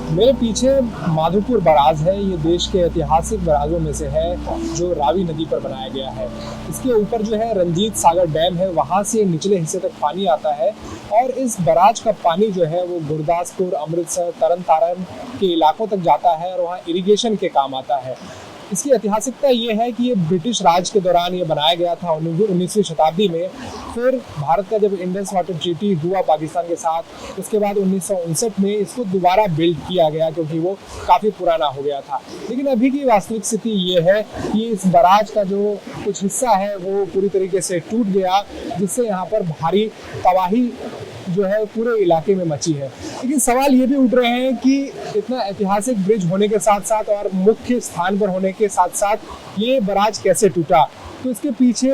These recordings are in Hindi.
मेरे पीछे माधोपुर बराज है। ये देश के ऐतिहासिक बराजों में से है जो रावी नदी पर बनाया गया है। इसके ऊपर जो है रंजीत सागर डैम है, वहाँ से निचले हिस्से तक पानी आता है और इस बराज का पानी जो है वो गुरदासपुर, अमृतसर, तरन तारण के इलाकों तक जाता है और वहाँ इरिगेशन के काम आता है। इसकी ऐतिहासिकता ये है कि ये ब्रिटिश राज के दौरान ये बनाया गया था 19वीं शताब्दी में। फिर भारत का जब इंडस वाटर ट्रीटी हुआ पाकिस्तान के साथ, उसके बाद 1959 में इसको दोबारा बिल्ड किया गया क्योंकि वो काफ़ी पुराना हो गया था। लेकिन अभी की वास्तविक स्थिति ये है कि इस बराज का जो कुछ हिस्सा है वो पूरी तरीके से टूट गया, जिससे यहाँ पर भारी तबाही जो है पूरे इलाके में मची है। लेकिन सवाल ये भी उठ रहे हैं कि इतना ऐतिहासिक ब्रिज होने के साथ साथ और मुख्य स्थान पर होने के साथ साथ ये बराज कैसे टूटा। तो इसके पीछे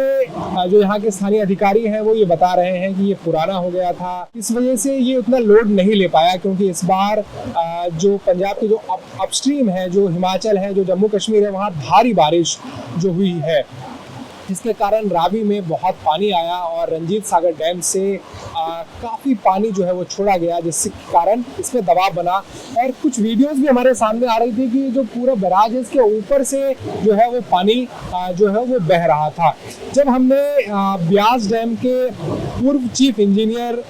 जो यहाँ के स्थानीय अधिकारी हैं वो ये बता रहे हैं कि ये पुराना हो गया था, इस वजह से ये उतना लोड नहीं ले पाया, क्योंकि इस बार जो पंजाब के जो अपस्ट्रीम है, जो हिमाचल है, जो जम्मू कश्मीर है, वहाँ भारी बारिश जो हुई है, जिसके कारण रावी में बहुत पानी आया और रंजीत सागर डैम से काफ़ी पानी जो है वो छोड़ा गया, जिसके कारण इसमें दबाव बना। और कुछ वीडियोस भी हमारे सामने आ रही थी कि जो पूरा बराज है इसके ऊपर से जो है वो पानी जो है वो बह रहा था। जब हमने ब्यास डैम के पूर्व चीफ इंजीनियर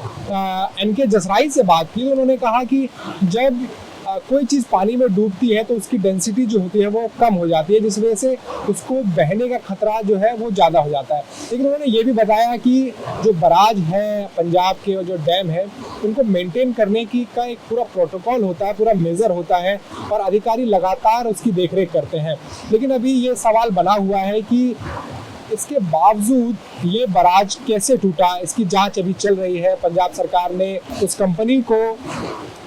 NK जसराई से बात की तो उन्होंने कहा कि जब कोई चीज़ पानी में डूबती है तो उसकी डेंसिटी जो होती है वो कम हो जाती है, जिस वजह से उसको बहने का खतरा जो है वो ज़्यादा हो जाता है। लेकिन उन्होंने ये भी बताया कि जो बराज है पंजाब के और जो डैम है उनको मेंटेन करने की का एक पूरा प्रोटोकॉल होता है, पूरा मेज़र होता है और अधिकारी लगातार उसकी देखरेख करते हैं। लेकिन अभी ये सवाल बना हुआ है कि इसके बावजूद ये बराज कैसे टूटा, इसकी जांच अभी चल रही है। पंजाब सरकार ने उस कंपनी को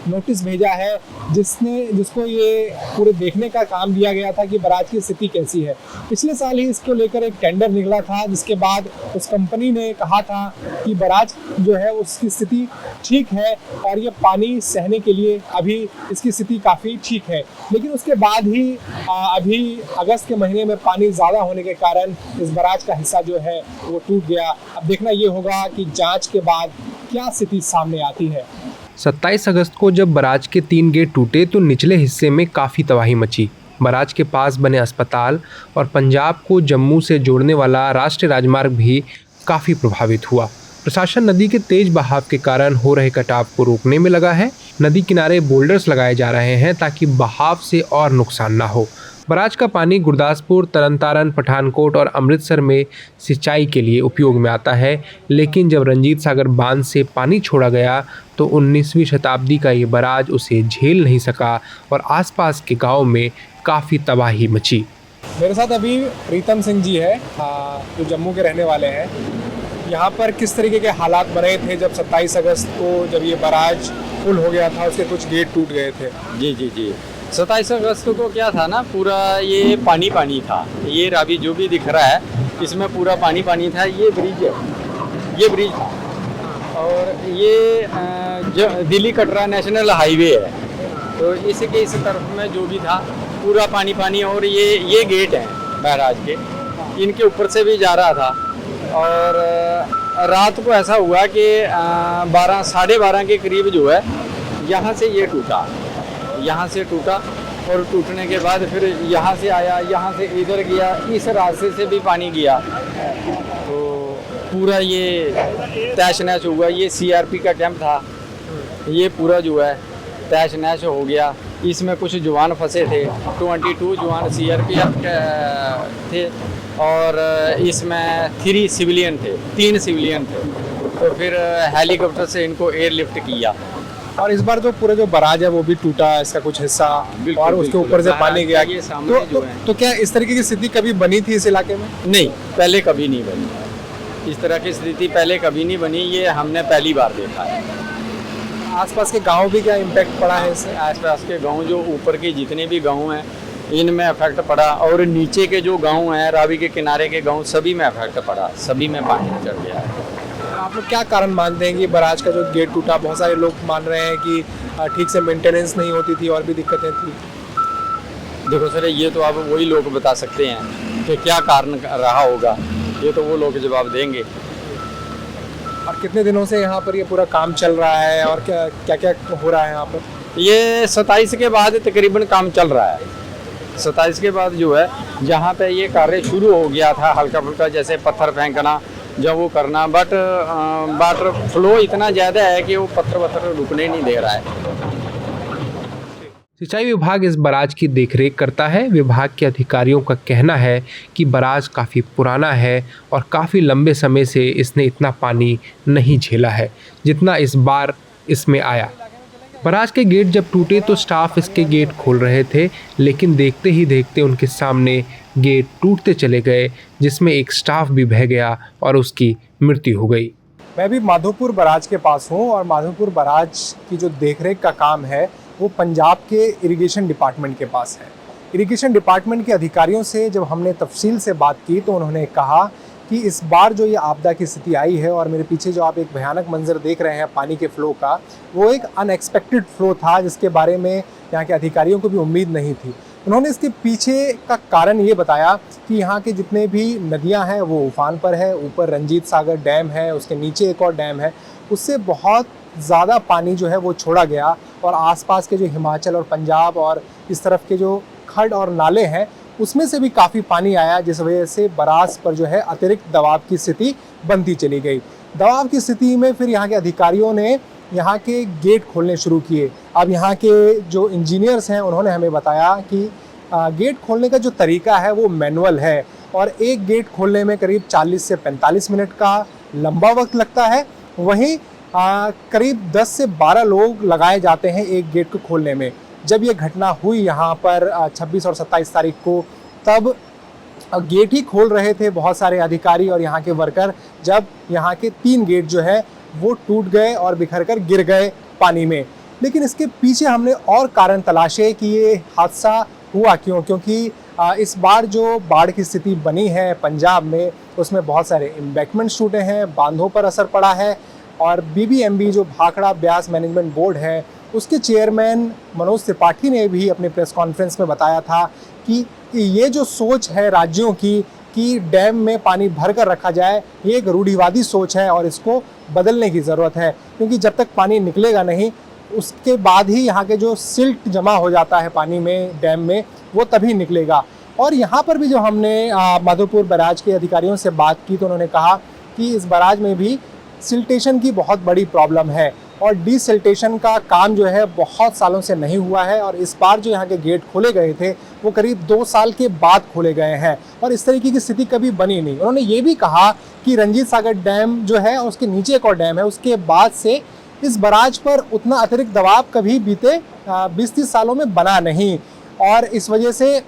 नोटिस भेजा है जिसको ये पूरे देखने का काम दिया गया था कि बराज की स्थिति कैसी है। पिछले साल ही इसको लेकर एक टेंडर निकला था, जिसके बाद उस कंपनी ने कहा था कि बराज जो है उसकी स्थिति ठीक है और ये पानी सहने के लिए अभी इसकी स्थिति काफ़ी ठीक है। लेकिन उसके बाद ही अभी अगस्त के महीने में पानी ज़्यादा होने के कारण इस बराज का हिस्सा जो है वो टूट गया। अब देखना ये होगा कि जाँच के बाद क्या स्थिति सामने आती है। 27 अगस्त को जब बराज के 3 गेट टूटे तो निचले हिस्से में काफ़ी तबाही मची। बराज के पास बने अस्पताल और पंजाब को जम्मू से जोड़ने वाला राष्ट्रीय राजमार्ग भी काफ़ी प्रभावित हुआ। प्रशासन नदी के तेज बहाव के कारण हो रहे कटाव को रोकने में लगा है। नदी किनारे बोल्डर्स लगाए जा रहे हैं ताकि बहाव से और नुकसान ना हो। बराज का पानी गुरदासपुर, तरन तारण, पठानकोट और अमृतसर में सिंचाई के लिए उपयोग में आता है। लेकिन जब रंजीत सागर बांध से पानी छोड़ा गया तो 19वीं शताब्दी का ये बराज उसे झेल नहीं सका और आसपास के गांव में काफ़ी तबाही मची। मेरे साथ अभी प्रीतम सिंह जी है जो जम्मू के रहने वाले हैं। यहाँ पर किस तरीके के हालात बने थे जब 27 अगस्त को जब ये बराज फुल हो गया था, उसके कुछ गेट टूट गए थे? जी 27 अगस्त को क्या था ना, पूरा ये पानी था। ये रावी जो भी दिख रहा है इसमें पूरा पानी था। ये ब्रिज था और ये जो दिल्ली कटरा नेशनल हाईवे है, तो इसके इस तरफ में जो भी था पूरा पानी और ये गेट हैं बराज के, इनके ऊपर से भी जा रहा था। और रात को ऐसा हुआ कि 12-12:30 के करीब जो है यहाँ से ये टूटा और टूटने के बाद फिर यहाँ से आया, यहाँ से इधर गया, इस रास्ते से भी पानी गया, तो पूरा ये तहस नहस हुआ। ये CRP का कैंप था, ये पूरा जो है तहस नहस हो गया। इसमें कुछ जवान फंसे थे, 22 जवान CRPF थे और इसमें 3 सिविलियन थे। तो फिर हेलीकॉप्टर से इनको एयरलिफ्ट किया। और इस बार पूरा जो बराज है वो भी टूटा, इसका कुछ हिस्सा, और उसके ऊपर से पानी गया। तो क्या इस तरीके की स्थिति कभी बनी थी इस इलाके में? नहीं, पहले कभी नहीं बनी। इस तरह की स्थिति पहले कभी नहीं बनी, ये हमने पहली बार देखा है। आसपास के गांव भी क्या इम्पैक्ट पड़ा है इससे? आसपास के गांव जो ऊपर के जितने भी गांव हैं इनमें इफेक्ट पड़ा, और नीचे के जो गांव हैं रावी के किनारे के गांव सभी में इफेक्ट पड़ा, सभी में पानी चढ़ गया है। आप लोग क्या कारण मानते हैं कि बराज का जो गेट टूटा? बहुत सारे लोग मान रहे हैं कि ठीक से मेंटेनेंस नहीं होती थी और भी दिक्कतें थी। देखो सर, ये तो आप वही लोग बता सकते हैं कि क्या कारण रहा होगा, ये तो वो लोग जवाब देंगे। और कितने दिनों से यहाँ पर ये पूरा काम चल रहा है और क्या क्या हो रहा है यहाँ पर? ये 27 के बाद तकरीबन काम चल रहा है। 27 के बाद जो है जहाँ पे ये कार्य शुरू हो गया था हल्का फुल्का, जैसे पत्थर फेंकना जब वो करना, बट वाटर फ्लो इतना ज़्यादा है कि वो पत्थर रुकने नहीं दे रहा है। सिंचाई विभाग इस बराज की देखरेख करता है। विभाग के अधिकारियों का कहना है कि बराज काफ़ी पुराना है और काफ़ी लंबे समय से इसने इतना पानी नहीं झेला है जितना इस बार इसमें आया। बराज के गेट जब टूटे तो स्टाफ इसके गेट खोल रहे थे, लेकिन देखते ही देखते उनके सामने गेट टूटते चले गए, जिसमें एक स्टाफ भी बह गया और उसकी मृत्यु हो गई। मैं भी माधोपुर बराज के पास हूँ और माधोपुर बराज की जो देखरेख का काम है वो पंजाब के इरिगेशन डिपार्टमेंट के पास है। इरिगेशन डिपार्टमेंट के अधिकारियों से जब हमने तफसील से बात की तो उन्होंने कहा कि इस बार जो ये आपदा की स्थिति आई है, और मेरे पीछे जो आप एक भयानक मंजर देख रहे हैं पानी के फ़्लो का, वो एक अनएक्सपेक्टेड फ़्लो था जिसके बारे में यहाँ के अधिकारियों को भी उम्मीद नहीं थी। उन्होंने इसके पीछे का कारण ये बताया कि यहाँ के जितने भी नदियाँ हैं वो उफान पर है। ऊपर रंजीत सागर डैम है, उसके नीचे एक और डैम है, उससे बहुत ज़्यादा पानी जो है वो छोड़ा गया और आसपास के जो हिमाचल और पंजाब और इस तरफ के जो खड्ड और नाले हैं उसमें से भी काफ़ी पानी आया, जिस वजह से बराज पर जो है अतिरिक्त दबाव की स्थिति बनती चली गई। दबाव की स्थिति में फिर यहाँ के अधिकारियों ने यहाँ के गेट खोलने शुरू किए। अब यहाँ के जो इंजीनियर्स हैं उन्होंने हमें बताया कि गेट खोलने का जो तरीका है वो मैनुअल है और एक गेट खोलने में करीब 40 से 45 मिनट का लंबा वक्त लगता है। वहीं करीब 10 से 12 लोग लगाए जाते हैं एक गेट को खोलने में। जब ये घटना हुई यहाँ पर 26 और 27 तारीख को, तब गेट ही खोल रहे थे बहुत सारे अधिकारी और यहाँ के वर्कर, जब यहाँ के 3 गेट जो है वो टूट गए और बिखर कर गिर गए पानी में। लेकिन इसके पीछे हमने और कारण तलाशे कि ये हादसा हुआ क्यों, क्योंकि इस बार जो बाढ़ की स्थिति बनी है पंजाब में उसमें बहुत सारे एम्बैंकमेंट्स टूटे हैं, बांधों पर असर पड़ा है। और BBMB जो भाखड़ा ब्यास मैनेजमेंट बोर्ड है उसके चेयरमैन मनोज त्रिपाठी ने भी अपने प्रेस कॉन्फ्रेंस में बताया था कि ये जो सोच है राज्यों की कि डैम में पानी भर कर रखा जाए, ये एक रूढ़िवादी सोच है और इसको बदलने की ज़रूरत है, क्योंकि जब तक पानी निकलेगा नहीं उसके बाद ही यहाँ के जो सिल्ट जमा हो जाता है पानी में डैम में वो तभी निकलेगा। और यहाँ पर भी जो हमने माधोपुर बराज के अधिकारियों से बात की तो उन्होंने कहा कि इस बराज में भी सिल्टेशन की बहुत बड़ी प्रॉब्लम है और डिसिल्टेशन का काम जो है बहुत सालों से नहीं हुआ है। और इस बार जो यहाँ के गेट खोले गए थे वो करीब 2 साल के बाद खोले गए हैं और इस तरीके की स्थिति कभी बनी नहीं। उन्होंने ये भी कहा कि रंजीत सागर डैम जो है उसके नीचे एक और डैम है, उसके बाद से इस बराज पर उतना अतिरिक्त दबाव कभी बीते 20-30 सालों में बना नहीं और इस वजह से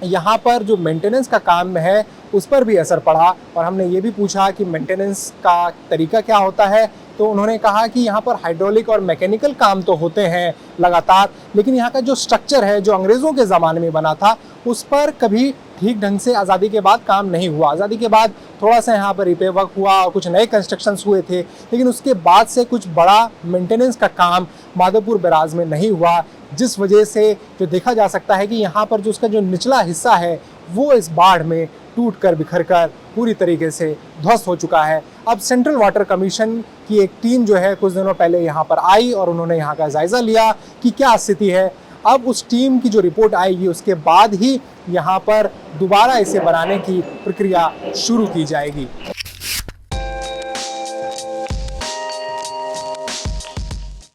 यहाँ पर जो मेंटेनेंस का काम है उस पर भी असर पड़ा। और हमने ये भी पूछा कि मेंटेनेंस का तरीका क्या होता है, तो उन्होंने कहा कि यहाँ पर हाइड्रोलिक और मैकेनिकल काम तो होते हैं लगातार, लेकिन यहाँ का जो स्ट्रक्चर है जो अंग्रेज़ों के ज़माने में बना था उस पर कभी ठीक ढंग से आज़ादी के बाद काम नहीं हुआ। आज़ादी के बाद थोड़ा सा यहाँ पर रिपेयर वर्क हुआ और कुछ नए कंस्ट्रक्शंस हुए थे, लेकिन उसके बाद से कुछ बड़ा मेंटेनेंस का काम माधोपुर बराज में नहीं हुआ, जिस वजह से जो देखा जा सकता है कि यहाँ पर जो उसका जो निचला हिस्सा है वो इस बाढ़ में टूट कर बिखर कर पूरी तरीके से ध्वस्त हो चुका है। अब सेंट्रल वाटर कमीशन की एक टीम जो है कुछ दिनों पहले यहाँ पर आई और उन्होंने यहाँ का जायज़ा लिया कि क्या स्थिति है। अब उस टीम की जो रिपोर्ट आएगी उसके बाद ही यहाँ पर दोबारा इसे बनाने की प्रक्रिया शुरू की जाएगी।